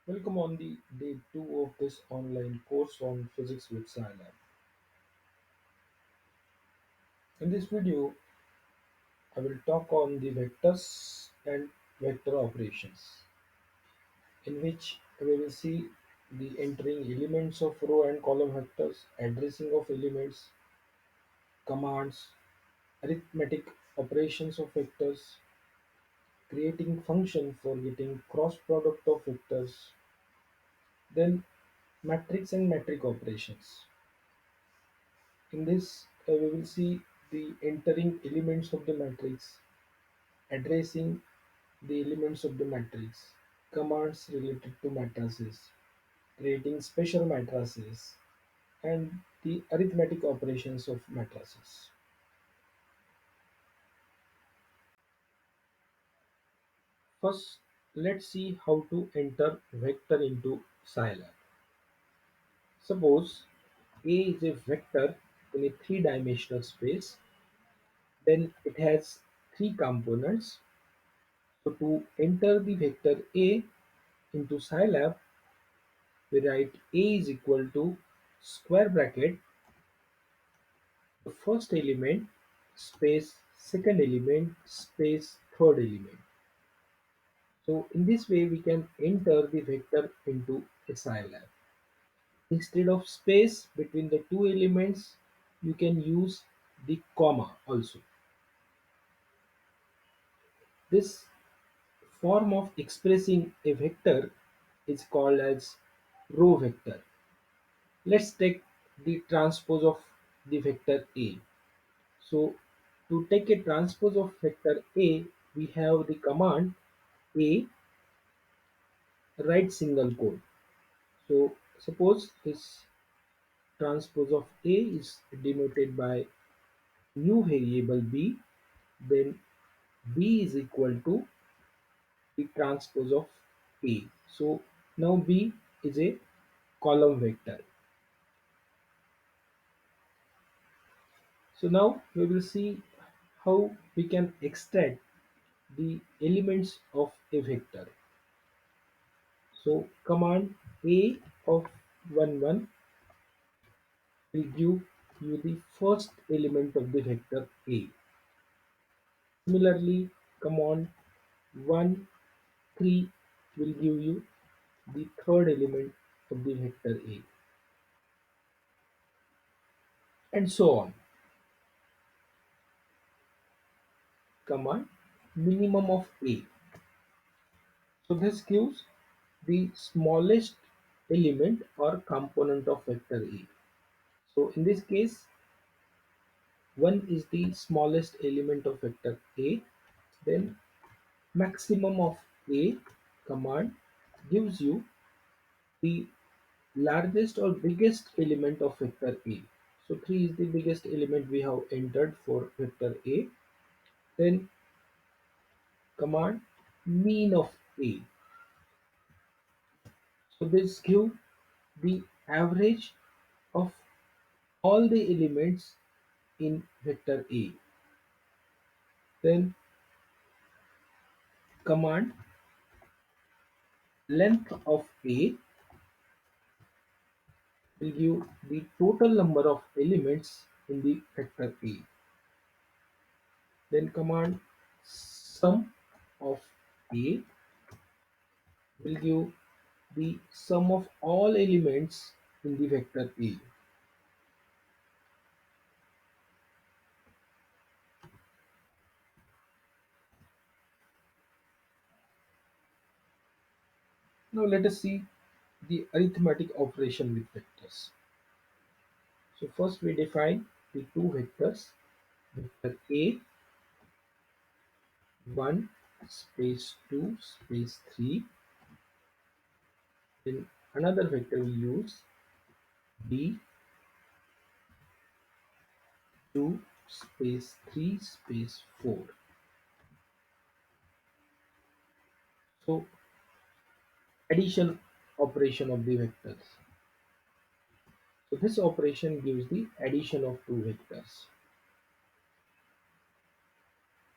Welcome on the day 2 of this online course on physics with Scilab. In this video, I will talk on the vectors and vector operations, in which we will see the entering elements of row and column vectors, addressing of elements, commands, arithmetic operations of vectors, creating function for getting cross product of vectors, then matrix and metric operations. In this, we will see the entering elements of the matrix, addressing the elements of the matrix, commands related to matrices, creating special matrices, and the arithmetic operations of matrices. First, let's see how to enter vector into Scilab. Suppose A is a vector in a three-dimensional space, then it has three components. So to enter the vector A into Scilab, we write A is equal to square bracket the first element space second element space third element. So in this way we can enter the vector into a Scilab. Instead of space between the two elements, you can use the comma also. This form of expressing a vector is called as row vector. Let's take the transpose of the vector A. So to take a transpose of vector A, we have the command A right single quote. So suppose this transpose of A is denoted by new variable B, then B is equal to the transpose of A. So now B is a column vector. So now we will see how we can extract the elements of a vector. So command A of 1 1 will give you the first element of the vector A. Similarly, command 1 3 will give you the third element of the vector A, and so on. Command minimum of A. So this gives the smallest element or component of vector A. So in this case, 1 is the smallest element of vector A. Then maximum of A command gives you the largest or biggest element of vector A. So 3 is the biggest element we have entered for vector A. Then command mean of A. So this give the average of all the elements in vector A. Then command length of A will give the total number of elements in the vector A. Then command sum of A will give the sum of all elements in the vector A. Now let us see the arithmetic operation with vectors. So first we define the two vectors, vector A 1 space 2 space 3. Then another vector we use B 2 space 3 space 4. So addition operation of the vectors. So this operation gives the addition of two vectors.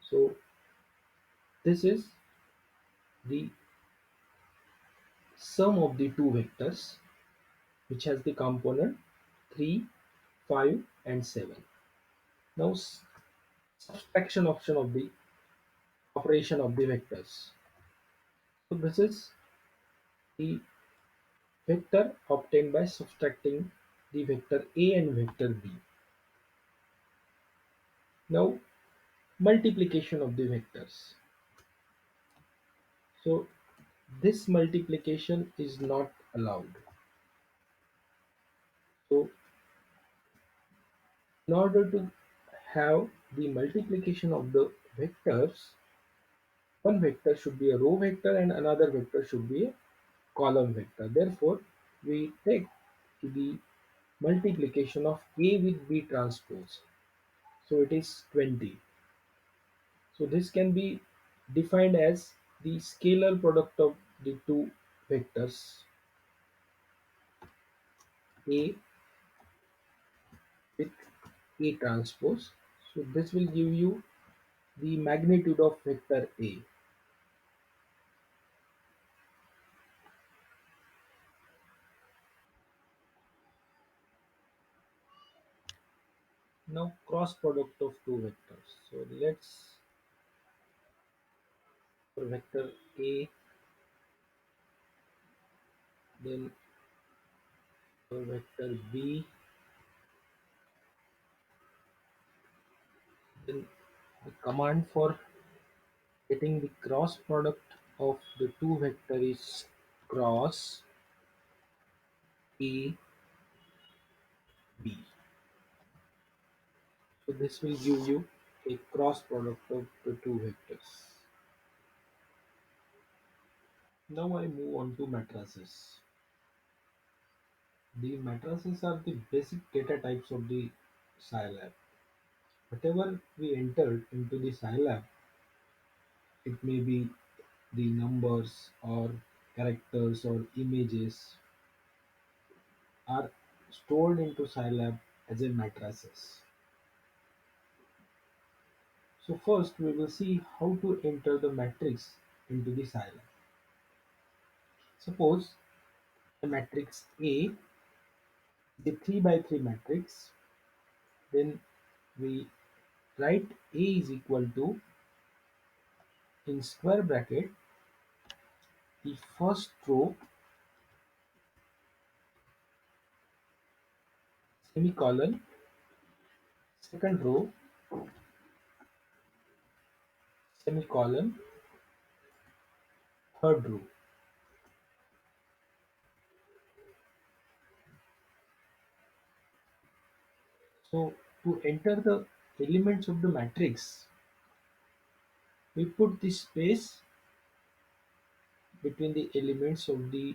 So this is the sum of the two vectors which has the component 3, 5 and 7. Now subtraction option of the operation of the vectors. So this is the vector obtained by subtracting the vector A and vector B. Now multiplication of the vectors. So this multiplication is not allowed. So in order to have the multiplication of the vectors, one vector should be a row vector and another vector should be a column vector. Therefore, we take the multiplication of A with B transpose. So it is 20. So this can be defined as the scalar product of the two vectors A with A transpose. So this will give you the magnitude of vector A. Now cross product of two vectors. So let's for vector A, then for vector B, then the command for getting the cross product of the two vector is cross A B. So this will give you a cross product of the two vectors. Now I move on to matrices. The matrices are the basic data types of the Scilab. Whatever we entered into the Scilab, it may be the numbers or characters or images, are stored into Scilab as a matrices. So first we will see how to enter the matrix into the Scilab. Suppose the matrix A, the 3 by 3 matrix, then we write A is equal to, in square bracket, the first row semicolon, second row semicolon, third row. So to enter the elements of the matrix, we put the space between the elements of the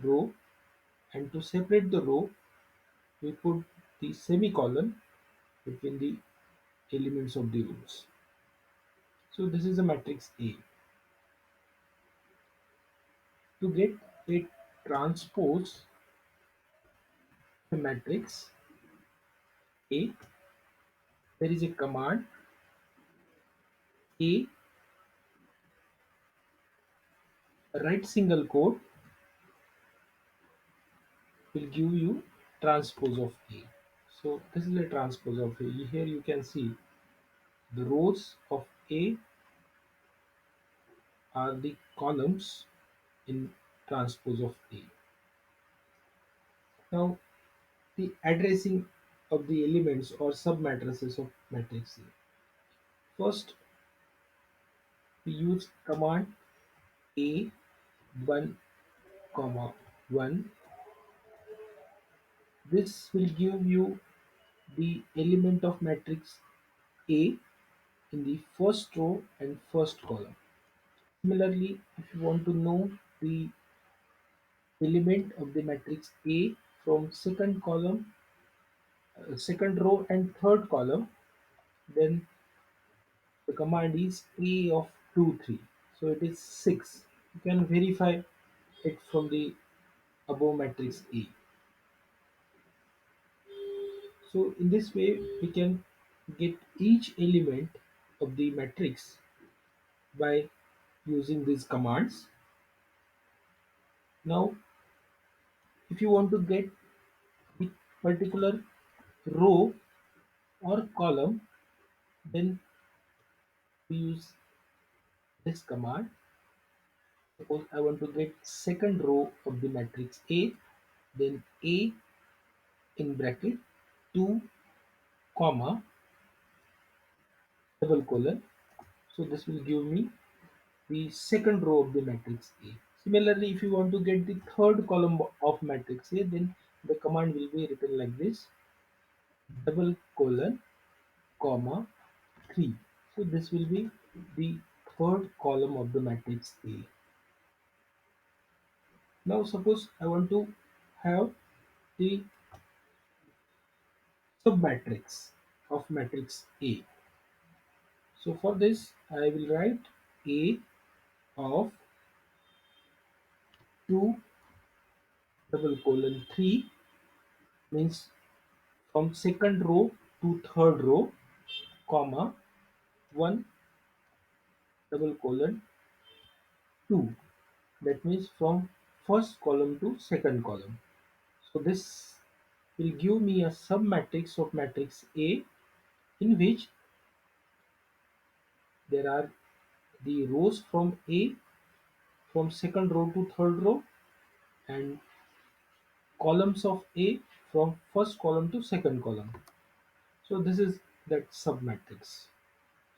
row, and to separate the row we put the semicolon between the elements of the rows. So this is a matrix A. To get a transpose the matrix A, there is a command A, right single quote, will give you transpose of A. So this is a transpose of A. Here you can see the rows of A are the columns in transpose of A. Now the addressing of the elements or submatrices of matrix A. First we use command A 1 comma 1. This will give you the element of matrix A in the first row and first column. Similarly, if you want to know the element of the matrix A from second column, second row and third column, then the command is A of 2 3. So it is 6. You can verify it from the above matrix A. So in this way we can get each element of the matrix by using these commands. Now, if you want to get the particular row or column, then we use this command. Suppose I want to get second row of the matrix A, then A in bracket 2 comma double colon. So this will give me the second row of the matrix A. Similarly, if you want to get the third column of matrix A, then the command will be written like this: double colon comma 3. So this will be the third column of the matrix A. Now suppose I want to have the submatrix of matrix A. So for this I will write A of 2 double colon 3, means from second row to third row, comma 1 double colon 2, that means from first column to second column. So this will give me a submatrix of matrix A, in which there are the rows from A from second row to third row, and columns of A from first column to second column. So this is that submatrix.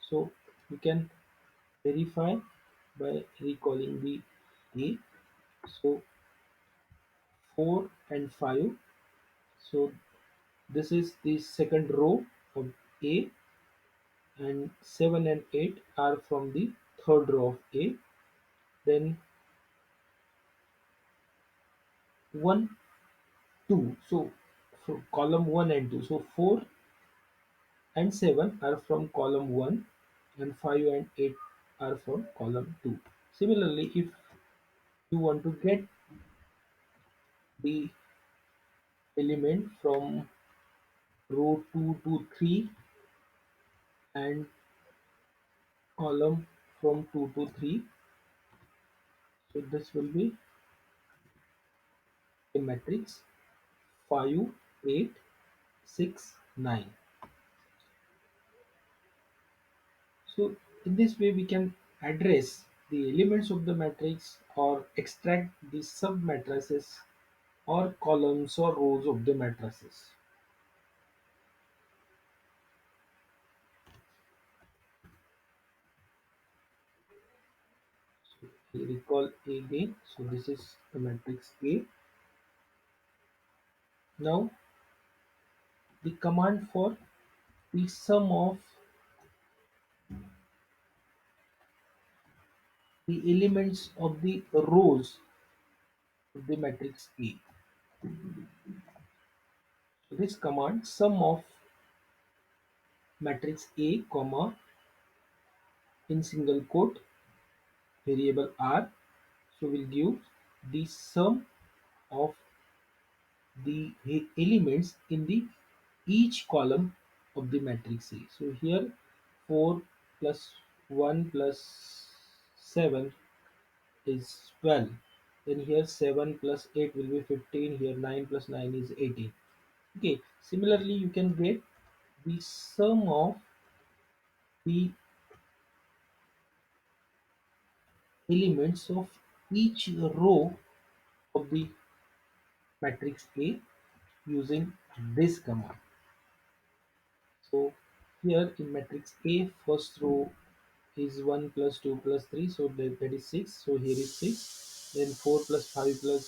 So we can verify by recalling the A. So 4 and 5. So this is the second row of A, and 7 and 8 are from the third row of A. Then 1, 2. So from column 1 and 2. So 4 and 7 are from column 1, and 5 and 8 are from column 2. Similarly, if you want to get the element from row 2 to 3 and column from 2 to 3, so this will be a matrix 5, 8, 6, 9. So in this way we can address the elements of the matrix or extract the submatrices or columns or rows of the matrices. So we recall again. So this is the matrix A. Now the command for the sum of the elements of the rows of the matrix A. So this command sum of matrix A comma in single quote variable R, so we'll give the sum of the elements in the each column of the matrix A. So here 4 plus 1 plus 7 is 12. Then here 7 plus 8 will be 15. Here 9 plus 9 is 18. Okay. Similarly, you can get the sum of the elements of each row of the matrix A using this command. So here in matrix A, first row is 1 plus 2 plus 3, so that is 6. So here is 6. Then 4 plus 5 plus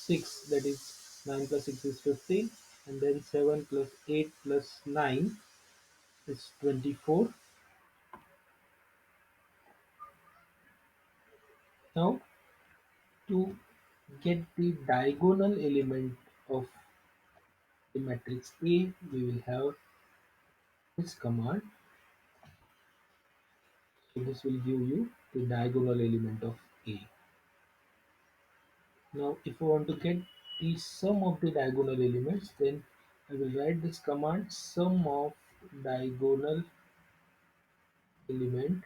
6, that is 9 plus 6 is 15. And then 7 plus 8 plus 9 is 24. Now to get the diagonal element of the matrix A, we will have this command. So this will give you the diagonal element of A. Now if I want to get the sum of the diagonal elements, then I will write this command sum of diagonal element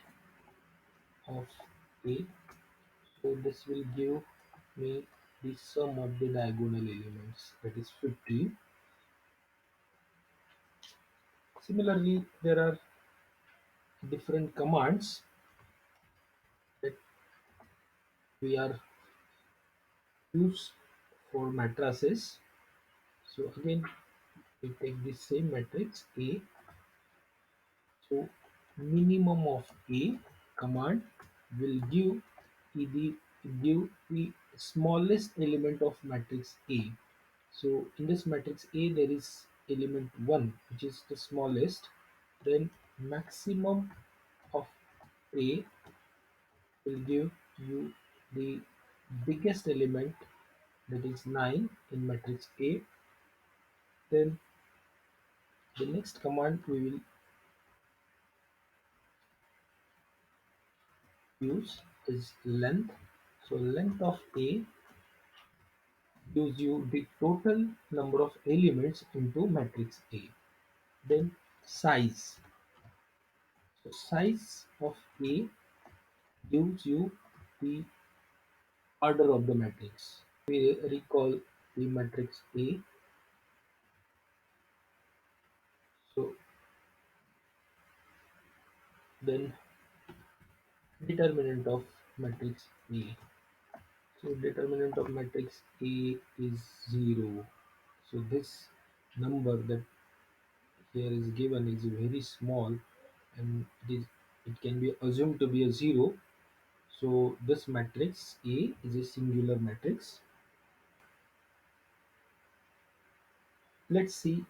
of A. So this will give me the sum of the diagonal elements, that is 15. Similarly, there are different commands that we are used for matrices. So again, we take the same matrix A. So minimum of A command will give the smallest element of matrix A. So in this matrix A there is element 1, which is the smallest. Then maximum of A will give you the biggest element, that is 9 in matrix A. Then the next command we will use is length. So length of A gives you the total number of elements into matrix A. Then size. So size of A gives you the order of the matrix. We recall the matrix A. So then determinant of matrix A. So determinant of matrix A is 0. So this number that here is given is very small, and it can be assumed to be a 0. So this matrix A is a singular matrix. Let's see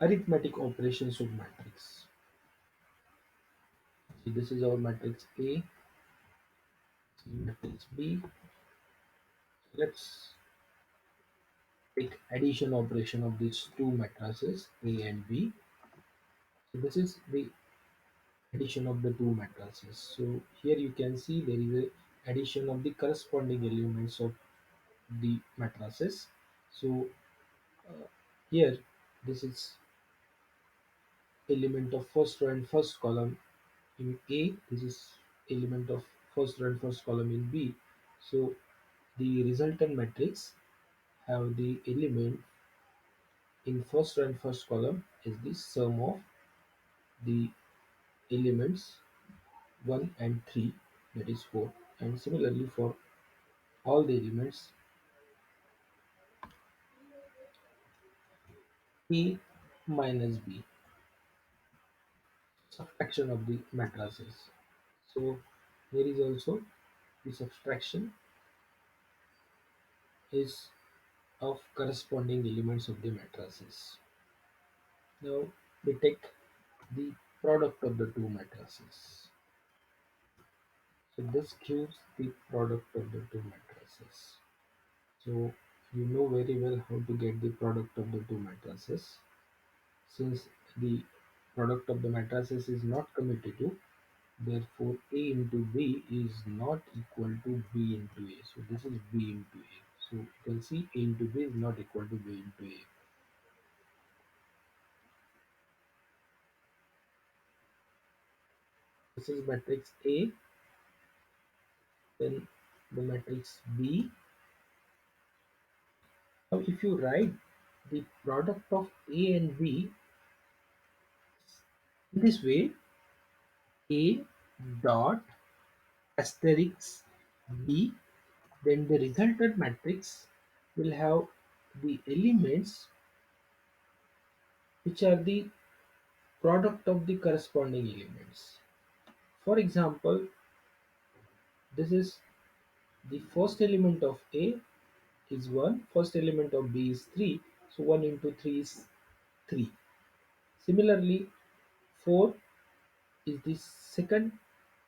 arithmetic operations of matrix. See, this is our matrix A, matrix B. Let's take addition operation of these two matrices A and B. So this is the addition of the two matrices. So here you can see there is a addition of the corresponding elements of the matrices. So here this is element of first row and first column in A. This is element of first row and first column in B. So the resultant matrix have the element in first row and first column is the sum of the elements 1 and 3, that is 4. And similarly for all the elements A minus B, subtraction of the matrices. So here is also the subtraction is of corresponding elements of the matrices. Now we take the product of the two matrices. So this gives the product of the two matrices. So you know very well how to get the product of the two matrices. Since the product of the matrices is not commutative, therefore A into B is not equal to B into A. So this is B into A. So you can see A into B is not equal to B into A. This is matrix A, then the matrix B. Now if you write the product of A and B in this way, A dot asterisk B, then the resultant matrix will have the elements which are the product of the corresponding elements. For example, this is the first element of A is 1, first element of B is 3, so 1 into 3 is 3. Similarly, 4 is the second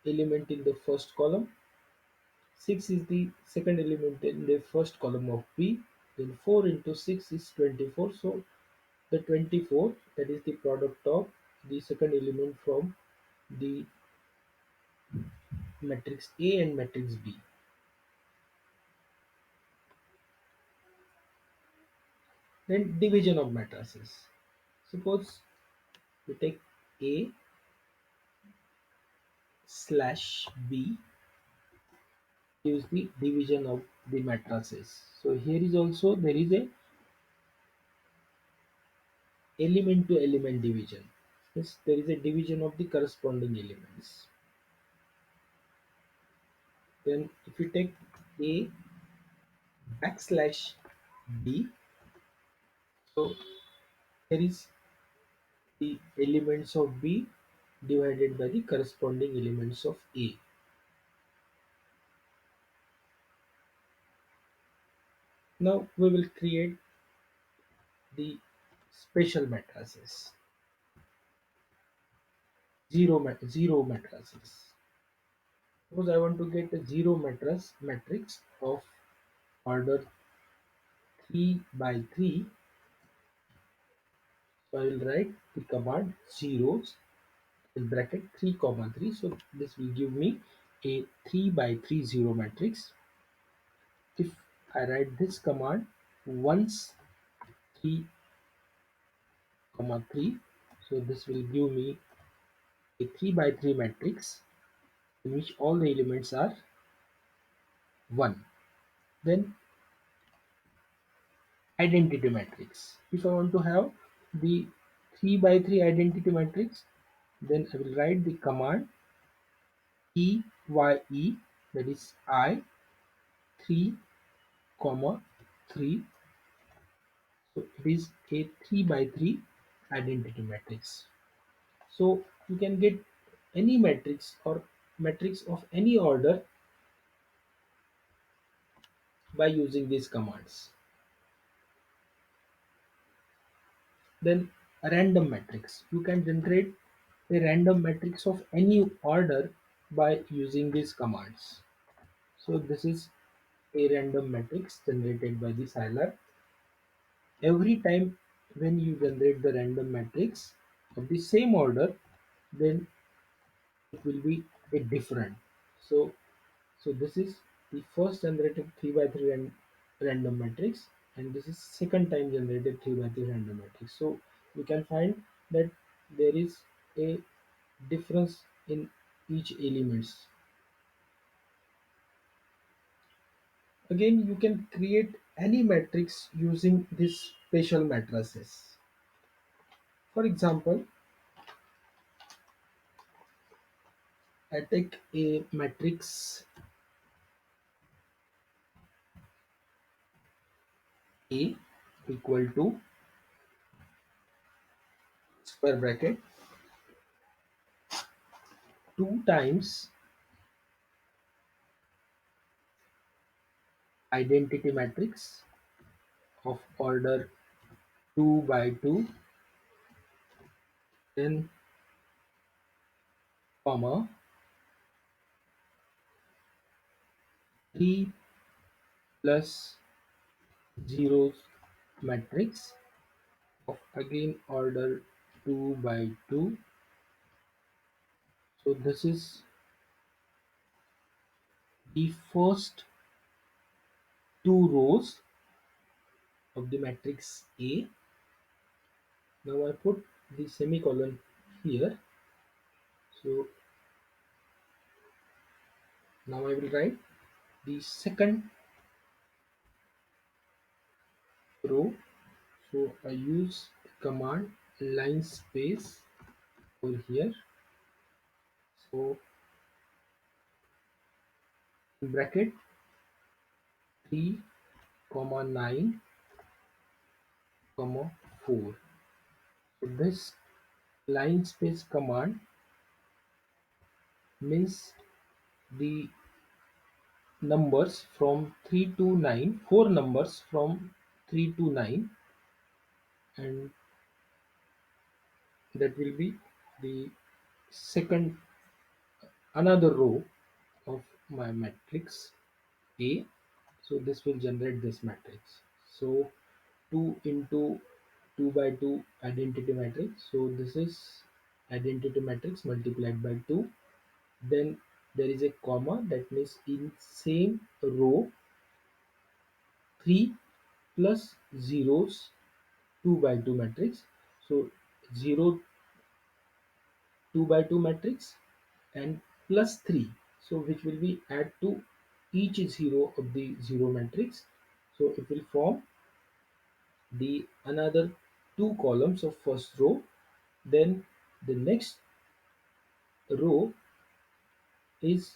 element in the first column, 6 is the second element in the first column of B, then 4 into 6 is 24. So the 24, that is the product of the second element from the matrix A and matrix B. Then division of matrices. Suppose we take A slash B gives the division of the matrices. So here is also there is a element to element division. Yes, there is a division of the corresponding elements. Then if you take a backslash b, so there is the elements of b divided by the corresponding elements of a. Now we will create the special matrices, zero matrices. Suppose I want to get a zero matrix of order 3 by 3, so I will write the command zeros in bracket 3 comma 3. So this will give me a 3 by 3 zero matrix. If I write this command once 3 comma 3, so this will give me a 3 by 3 matrix in which all the elements are 1. Then identity matrix. If I want to have the 3 by 3 identity matrix, then I will write the command EYE, that is I 3 comma 3. So it is a 3 by 3 identity matrix. So you can get any matrix or matrix of any order by using these commands. Then a random matrix. You can generate a random matrix of any order by using these commands. So this is a random matrix generated by the Scilab. Every time when you generate the random matrix of the same order, then it will be a different. So so this is the first generated 3 by 3 random matrix, and this is second time generated 3 by 3 random matrix. So you can find that there is a difference in each elements. Again, you can create any matrix using this special matrices. For example, I take a matrix A equal to square bracket 2 times identity matrix of order 2 by 2, then comma 3 plus zeros matrix of again order 2 by 2. So this is the first two rows of the matrix A. Now I put the semicolon here. So now I will write the second row. So I use the command line space over here. So in bracket 3 comma 9 comma 4. So this line space command means the numbers from 3 to 9, four numbers from 3 to 9, and that will be the second another row of my matrix A. So this will generate this matrix. So 2 into 2 by 2 identity matrix. So this is identity matrix multiplied by 2. Then there is a comma, that means in same row 3 plus zeros 2 by 2 matrix. So 0 2 by 2 matrix and plus 3, so which will be add to each zero of the zero matrix. So it will form the another two columns of first row. Then the next row is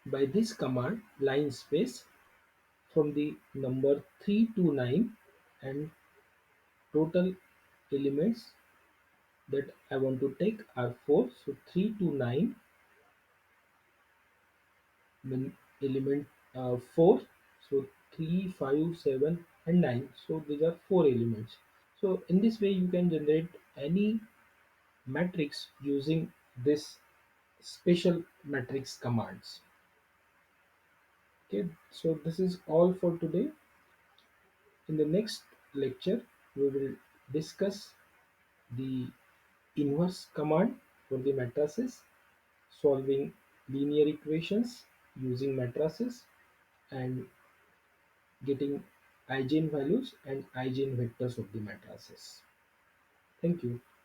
by this command line space from the number 3 to 9, and total elements that I want to take are 4. So 3 to 9, then element 4. So 3, 5, 7, and 9. So these are 4 elements. So in this way you can generate any matrix using this special matrix commands. Okay, so this is all for today. In the next lecture, we will discuss the inverse command for the matrices, solving linear equations using matrices, and getting eigenvalues and eigenvectors of the matrices. Thank you.